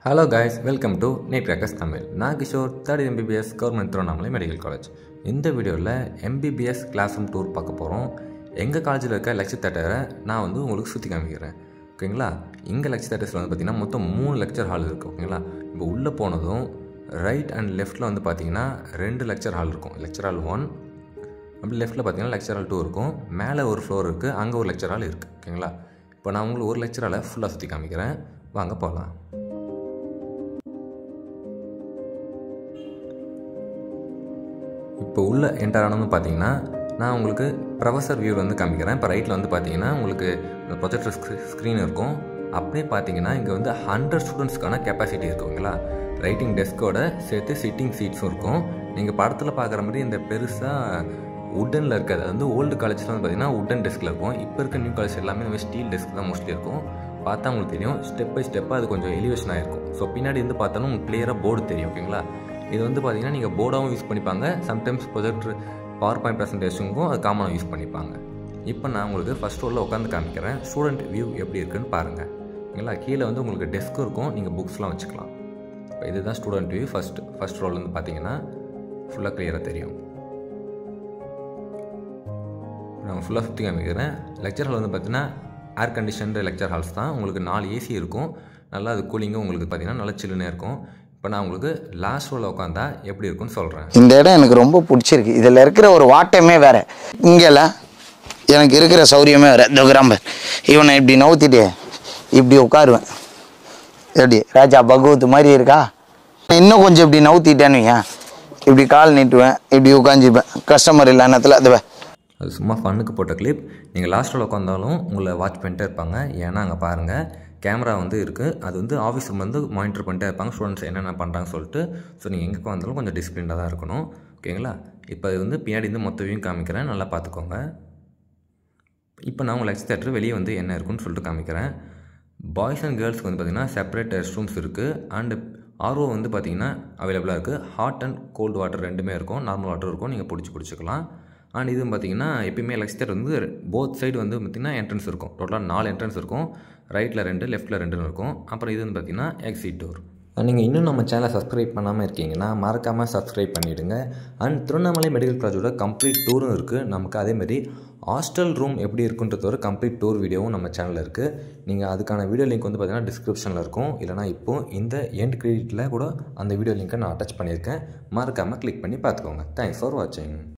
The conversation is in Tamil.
Hello guys, welcome to NEET Tamil. நான் Kishore, 3rd MBBS government Tiruvannamalai medical college. இந்த வீடியோவில் MBBS கிளாஸ் ரூம் டூர் பார்க்க போகிறோம். எங்கள் காலேஜில் இருக்க லெக்சர் தேட்டரை நான் உங்களுக்கு சுற்றி காமிக்கிறேன். ஓகேங்களா? இங்கே லெக்சர் தேட்டர்ஸில் பார்த்திங்கன்னா மொத்தம் 3 லெக்சர் ஹால் இருக்குது. ஓகேங்களா? இப்போ உள்ளே போனதும் ரைட் அண்ட் லெஃப்ட்டில் பார்த்தீங்கன்னா 2 லெக்சர் ஹால் இருக்கும். லெக்சர் ஹால் 1, அப்படி லெஃப்ட்டில் பார்த்தீங்கன்னா லெக்சர் ஹால் 2 இருக்கும். மேலே ஒரு ஃப்ளோர் இருக்குது, அங்கே ஒரு லெக்சர் ஹால் இருக்குது. ஓகேங்களா? இப்போ நான் உங்களுக்கு ஒரு லெக்சர் ஹாலை ஃபுல்லாக சுற்றி காமிக்கிறேன். வாங்க போகலாம். இப்போ உள்ள என்டர் ஆனது பார்த்தீங்கன்னா நான் உங்களுக்கு ப்ரொஃபஸர் வியூ காமிக்கிறேன். இப்போ ரைட்டில் பார்த்தீங்கன்னா உங்களுக்கு ப்ரொஜெக்டர் ஸ்க்ரீன் இருக்கும். அப்படியே பார்த்தீங்கன்னா இங்கே 100 ஸ்டூடெண்ட்ஸ்க்கான கெப்பாசிட்டி இருக்குங்களா. ரைட்டிங் டெஸ்க்கோட சேர்த்து சிட்டிங் சீட்ஸும் இருக்கும். நீங்கள் படத்தில் பார்க்குற மாதிரி இந்த பெருசாக உட்டனில் இருக்காது. அது ஓல்டு காலேஜில் பார்த்தீங்கன்னா உட்டன் டெஸ்கில் இருக்கும். இப்போ இருக்க நியூ காலேஜ் எல்லாமே இந்த ஸ்டீல் டெஸ்க் தான் மோஸ்ட்லி இருக்கும். பார்த்தா உங்களுக்கு தெரியும், ஸ்டெப் பை ஸ்டெப்பாக அது கொஞ்சம் எலிவேஷன் ஆகிருக்கும். ஸோ பின்னாடி பார்த்தாலும் உங்களுக்கு கிளியராக போர்டு தெரியும். ஓகேங்களா? இது பார்த்தீங்கன்னா நீங்கள் போர்டாகவும் யூஸ் பண்ணிப்பாங்க, சம்டைம்ஸ் ப்ரொஜெக்டர் பவர் பாயிண்ட் ப்ரெசன்டேஷனுக்கும் அது காமனாக யூஸ் பண்ணிப்பாங்க. இப்போ நான் உங்களுக்கு ஃபஸ்ட் ரோலில் உட்காந்து காமிக்கிறேன். ஸ்டூடெண்ட் வியூ எப்படி இருக்குன்னு பாருங்கள். ஓகேங்களா? கீழே உங்களுக்கு டெஸ்க்கும் இருக்கும், நீங்கள் புக்ஸ்லாம் வச்சுக்கலாம். இப்போ இதுதான் ஸ்டூடெண்ட் வியூ. ஃபஸ்ட் ரோல் பார்த்தீங்கன்னா ஃபுல்லாக கிளியராக தெரியும். நான் ஃபுல்லாக சுற்றி காமிக்கிறேன். லெக்சர் ஹால் பார்த்தீங்கன்னா ஏர் கண்டிஷன்டு லெக்சர் ஹால்ஸ் தான். உங்களுக்கு 4 ஏசி இருக்கும். நல்லா அது கூலிங்கும் உங்களுக்கு பார்த்தீங்கன்னா நல்லா சில்லுனே இருக்கும். இப்போ நான் உங்களுக்கு லாஸ்ட் ரோவில் உட்காந்தா எப்படி இருக்குன்னு சொல்கிறேன். இந்த இடம் எனக்கு ரொம்ப பிடிச்சிருக்கு. இதில் இருக்கிற ஒரு வாட்டமே வேறு. இங்கெல்லாம் எனக்கு இருக்கிற சௌரியமே வேறு. இந்த கிராம்பர் இவனை இப்படி நவுத்திட்டு இப்படி உட்காருவேன். எப்படி ராஜா பகவத் மாதிரி இருக்கா? இன்னும் கொஞ்சம் இப்படி நவுத்திட்டேன்னு இப்படி கால் நீட்டுவேன், இப்படி உட்காந்துப்பேன். கஸ்டமர் இல்லை நேரத்தில் அது சும்மா ஃபன்னுக்கு போட்ட கிளிப். நீங்கள் லாஸ்ட் ரோவில் உட்காந்தாலும் உங்களை வாட்ச் பண்ணிட்டே இருப்பாங்க. ஏன்னா அங்கே பாருங்கள், கேமரா இருக்குது. அது ஆஃபீஸ் ரூம் மானிட்டர் பண்ணிட்டே இருப்பாங்க, ஸ்டூடெண்ட்ஸ் என்னென்ன பண்ணுறாங்கன்னு சொல்லிட்டு. ஸோ நீங்கள் எங்கே வந்தாலும் கொஞ்சம் டிசிப்ளினாக தான் இருக்கணும். ஓகேங்களா? இப்போ அது பின்னாடி மொத்த வியூ காமிக்கிறேன், நல்லா பார்த்துக்கோங்க. இப்போ நான் உங்கள் லெக்சர் தேட்டர் வெளியே என்ன இருக்குன்னு சொல்லிட்டு காமிக்கிறேன். பாய்ஸ் அண்ட் கேர்ள்ஸ்க்கு பார்த்தீங்கன்னா செப்பரேட் ரெஸ்ட் ரூம்ஸ் இருக்குது. அண்டு ஆர்ஓ பார்த்தீங்கன்னா அவைலபிளாக இருக்குது. ஹாட் அண்ட் கோல்டு வாட்டர் ரெண்டுமே இருக்கும். நார்மல் வாட்டர் இருக்கும், நீங்கள் பிடிச்சிக்கலாம். அண்ட் இது பார்த்தீங்கன்னா எப்பயுமே லெக்சர் தேட்டர் போத் சைடு பார்த்தீங்கன்னா என்ட்ரன்ஸ் இருக்கும். டோட்டலாக 4 என்ட்ரன்ஸ் இருக்கும். ரைட்டில் 2, லெஃப்ட்டில் 2 இருக்கும். அப்புறம் இது பார்த்தீங்கன்னா எக்ஸிட் டோர். நீங்கள் இன்னும் நம்ம சேனலை சப்ஸ்கிரைப் பண்ணாமல் இருக்கீங்கன்னா மறக்காமல் சப்ஸ்கிரைப் பண்ணிவிடுங்க. அண்ட் திருவண்ணாமலை மெடிக்கல் காலேஜோட கம்ப்ளீட் டூரும் இருக்குது நமக்கு. அதேமாதிரி ஹாஸ்டல் ரூம் எப்படி இருக்குன்றது ஒரு கம்ப்ளீட் டூர் வீடியோவும் நம்ம சேனலில் இருக்குது. நீங்கள் அதுக்கான வீடியோ லிங்க் பார்த்தீங்கன்னா டிஸ்கிரிப்ஷனில் இருக்கும். இல்லைனா இப்போது இந்த எண்ட் கிரெடிட்டில் கூட அந்த வீடியோ லிங்க்கை நான் அட்டாச் பண்ணியிருக்கேன். மறக்காமல் கிளிக் பண்ணி பார்த்துக்கோங்க. தேங்க்ஸ் ஃபார் வாட்சிங்.